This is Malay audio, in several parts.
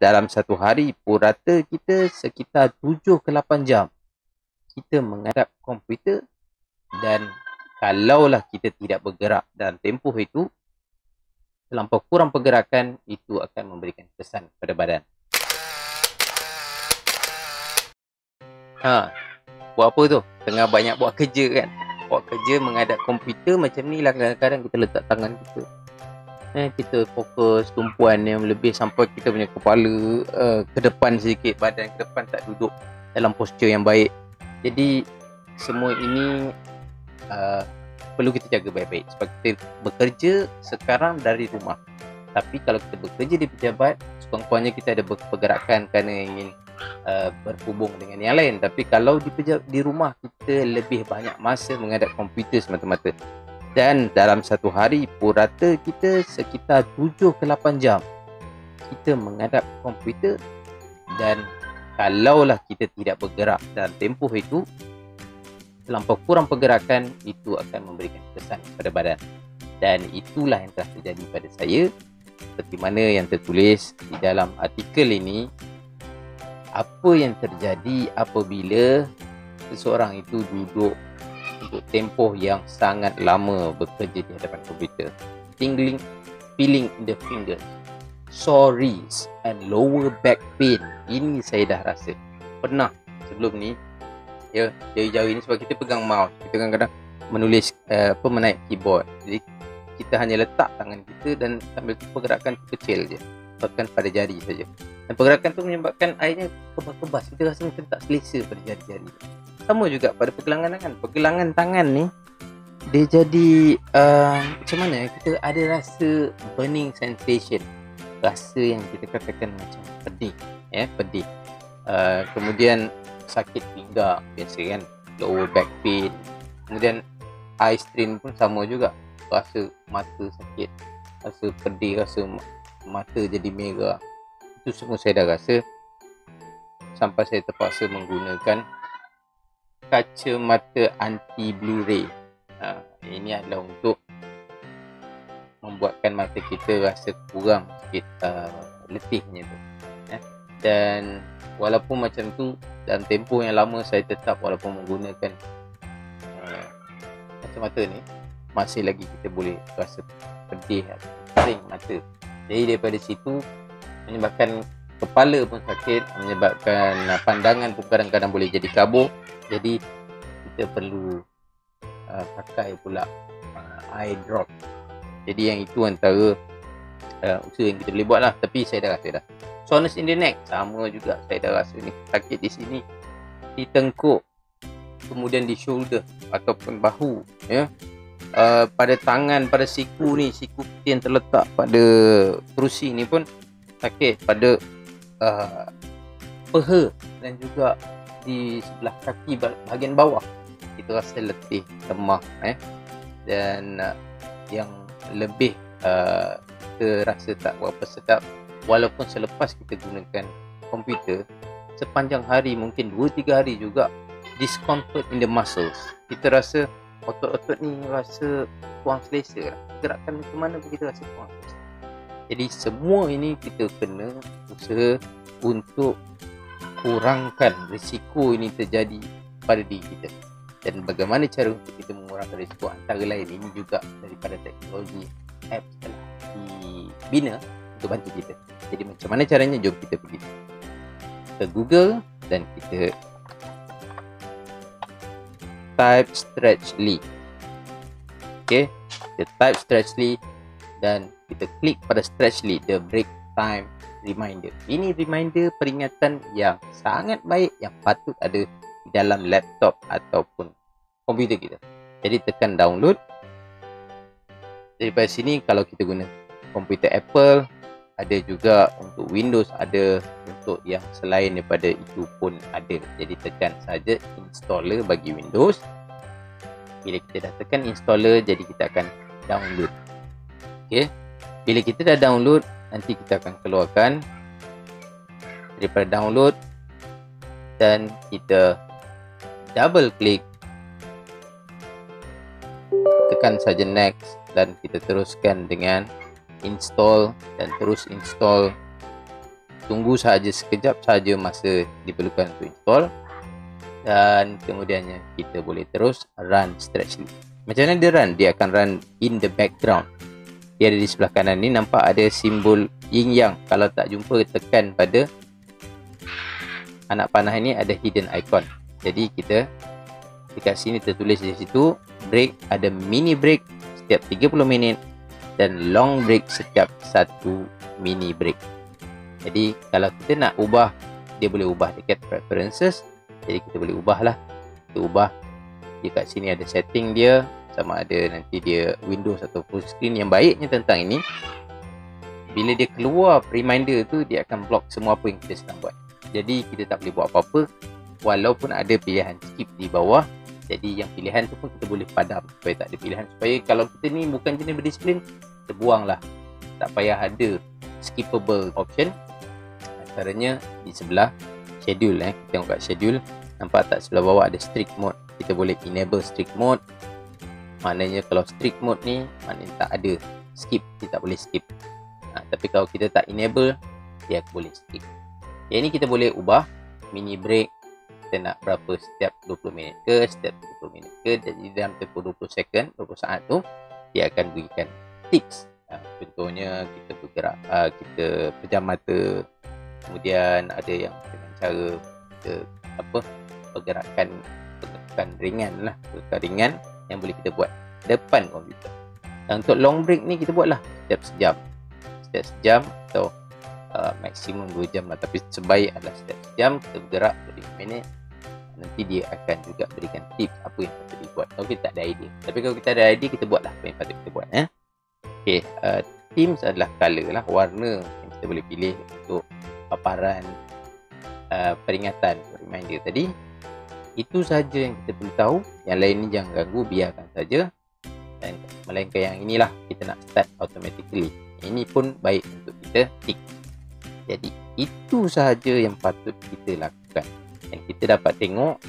dalam satu hari purata kita sekitar 7 ke 8 jam kita menghadap komputer, dan kalaulah kita tidak bergerak dalam tempoh itu, terlampau kurang pergerakan, itu akan memberikan kesan pada badan. Buat apa tu? Tengah banyak buat kerja kan. Buat kerja menghadap komputer macam ni lah, kadang-kadang kita letak tangan kita. Kita fokus tumpuan yang lebih sampai kita punya kepala ke depan sedikit, badan ke depan, tak duduk dalam postur yang baik. Jadi semua ini perlu kita jaga baik-baik sebab kita bekerja sekarang dari rumah. Tapi kalau kita bekerja di pejabat, sekurang-kurangnya kita ada pergerakan kerana ingin berhubung dengan yang lain. Tapi kalau di rumah, kita lebih banyak masa menghadap komputer semata-mata. Dan dalam satu hari purata kita sekitar 7 ke 8 jam kita menghadap komputer, dan kalaulah kita tidak bergerak dalam tempoh itu, terlampau kurang pergerakan, itu akan memberikan kesan pada badan. Dan itulah yang telah terjadi pada saya. Seperti mana yang tertulis di dalam artikel ini, apa yang terjadi apabila seseorang itu duduk untuk tempoh yang sangat lama bekerja di hadapan komputer. Tingling, feeling in the fingers, sore wrists and lower back pain. Ini saya dah rasa. Pernah sebelum ni, ya, jauh-jauh ini sebab kita pegang mouse, kita kadang-kadang menulis menaik keyboard. Jadi kita hanya letak tangan kita dan sambil pergerakan kecil je, bahkan pada jari saja. Dan pergerakan tu menyebabkan airnya kebas-kebas. Kita rasa macam tak selesa pada jari-jari. Sama juga pada pergelangan tangan. Pergelangan tangan ni dia jadi macam mana, kita ada rasa burning sensation, rasa yang kita katakan macam pedih, pedih. Kemudian sakit pinggang biasa kan, lower back pain. Kemudian eye strain pun sama juga, rasa mata sakit, rasa pedih, rasa mata jadi merah. Itu semua saya dah rasa sampai saya terpaksa menggunakan kacamata anti blue ray. Ini adalah untuk membuatkan mata kita rasa kurang sikit letihnya tu. Dan walaupun macam tu, dalam tempoh yang lama saya tetap walaupun menggunakan kacamata ni, masih lagi kita boleh rasa pedih, kering mata. Jadi daripada situ menyebabkan kepala pun sakit, menyebabkan pandangan pun kadang-kadang boleh jadi kabur. Jadi kita perlu pakai pula eye drop. Jadi yang itu antara usaha yang kita boleh buat lah. Tapi saya dah rasa dah. Soreness in the neck, sama juga saya dah rasa ni. Sakit di sini, di tengkuk, kemudian di shoulder ataupun bahu, ya. Pada tangan, pada siku ni, siku yang terletak pada kerusi ni pun sakit. Pada peha dan juga di sebelah kaki bahagian bawah, kita rasa letih, lemah, dan yang lebih kita rasa tak berapa sedap walaupun selepas kita gunakan komputer sepanjang hari, mungkin 2-3 hari juga, discomfort in the muscles. Kita rasa otot-otot ni rasa kurang selesa, gerakan macam mana pun kita rasa kurang selesa. Jadi semua ini kita kena usaha untuk kurangkan risiko ini terjadi pada diri kita. Dan bagaimana cara untuk kita mengurangkan risiko, antara lain ini juga daripada teknologi apps telah dibina untuk bantu kita. Jadi macam mana caranya, jom kita pergi ke Google dan kita type Stretchly. Okay, kita type Stretchly dan kita klik pada Stretchly, the break time reminder. Ini reminder, peringatan yang sangat baik yang patut ada di dalam laptop ataupun komputer kita. Jadi tekan download. Daripada sini, kalau kita guna komputer Apple, ada juga untuk Windows, ada untuk yang selain daripada itu pun ada. Jadi tekan saja installer bagi Windows. Bila kita dah tekan installer, jadi kita akan download. Okay. Bila kita dah download, nanti kita akan keluarkan daripada download dan kita double klik, tekan saja next dan kita teruskan dengan install dan terus install tunggu sahaja sekejap sahaja masa diperlukan untuk install, dan kemudiannya kita boleh terus run Stretch. Macam mana dia run? Dia akan run in the background. Dia ada di sebelah kanan ni, nampak ada simbol yin yang. Kalau tak jumpa, tekan pada anak panah ni, ada hidden icon. Jadi kita dekat sini tertulis di situ break, ada mini break setiap 30 minit dan long break setiap 1 mini break. Jadi kalau kita nak ubah, dia boleh ubah dekat preferences. Jadi kita boleh ubah lah. Kita ubah dekat sini, ada setting dia, sama ada nanti dia Windows atau full screen. Yang baiknya tentang ini, bila dia keluar reminder tu, dia akan block semua apa yang kita sedang buat. Jadi kita tak boleh buat apa-apa walaupun ada pilihan skip di bawah. Jadi yang pilihan tu pun kita boleh padam supaya tak ada pilihan, supaya kalau kita ni bukan jenis berdisiplin, kita buang lah, tak payah ada skippable option. Antaranya di sebelah schedule, kita tengok kat schedule, nampak tak sebelah bawah ada strict mode. Kita boleh enable strict mode. Maknanya kalau strict mode ni, maknanya tak ada skip, kita tak boleh skip. Tapi kalau kita tak enable, dia boleh skip. Yang ni kita boleh ubah mini break. Kita nak berapa, setiap 20 minit ke, setiap 30 minit ke. Jadi dalam tempoh 20 second, 20 saat tu, dia akan berikan tips. Contohnya kita bergerak, kita pejam mata. Kemudian ada yang dengan cara kita pergerakan ringan lah, pergerakan ringan yang boleh kita buat depan komputer. Dan untuk long break ni kita buatlah setiap sejam atau maksimum 2 jam lah. Tapi sebaik adalah setiap sejam kita bergerak 5 minit. Nanti dia akan juga berikan tips apa yang patut dibuat kalau kita tak ada idea. Tapi kalau kita ada idea, kita buatlah apa yang patut kita buat. Okay, themes adalah color lah, warna yang kita boleh pilih untuk paparan peringatan, reminder tadi. Itu saja yang kita perlu tahu. Yang lain ni jangan ganggu, biarkan saja. Dan melainkan yang inilah kita nak start automatically. Ini pun baik untuk kita tick. Jadi itu sahaja yang patut kita lakukan. Yang kita dapat tengok,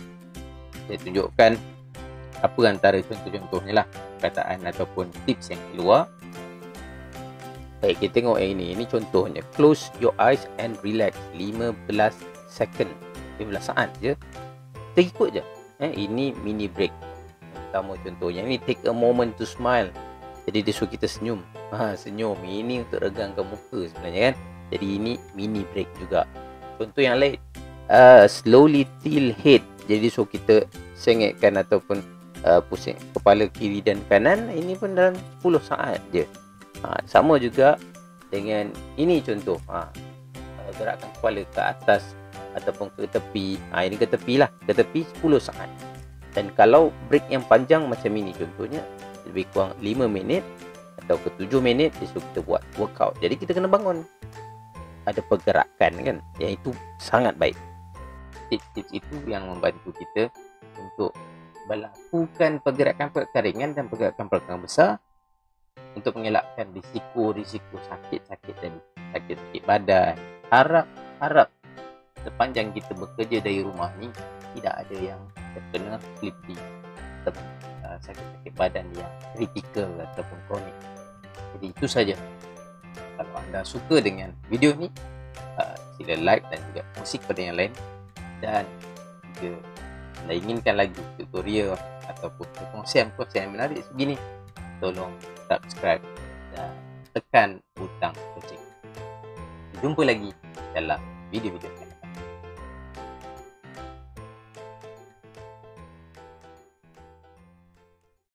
saya tunjukkan apa antara contoh-contohnya lah, perkataan ataupun tips yang keluar. Baik, kita tengok yang ini. Ini contohnya. Close your eyes and relax. 15 second, 15 saat je. Kita ikut je. Ini mini break. Pertama contohnya. Ini take a moment to smile. Jadi dia suruh kita senyum. Senyum. Ini untuk regangkan muka sebenarnya kan. Jadi ini mini break juga. Contoh yang lain. Slowly tilt head. Jadi suruh kita sengitkan ataupun pusing kepala kiri dan kanan. Ini pun dalam 10 saat je. Sama juga dengan ini contoh. Gerakkan kepala ke atas ataupun ke tepi. Ini ke tepi lah. Ke tepi 10 saat. Dan kalau break yang panjang macam ini contohnya, lebih kurang 5 minit atau ke 7 minit, dia suruh kita buat workout. Jadi kita kena bangun. Ada pergerakan kan. Yang itu sangat baik. Tips-tips itu yang membantu kita untuk melakukan pergerakan-pergerakan ringan dan pergerakan-pergerakan besar untuk mengelakkan risiko-risiko sakit-sakit dan sakit-sakit badan. Harap sepanjang kita bekerja dari rumah ni tidak ada yang terkena sleepy ataupun sakit-sakit badan yang kritikal ataupun kronik. Jadi itu saja. Kalau anda suka dengan video ni, sila like dan juga kongsi kepada yang lain. Dan jika anda inginkan lagi tutorial ataupun perkongsian yang menarik sebegini, tolong subscribe dan tekan butang lonceng. Jumpa lagi dalam video-video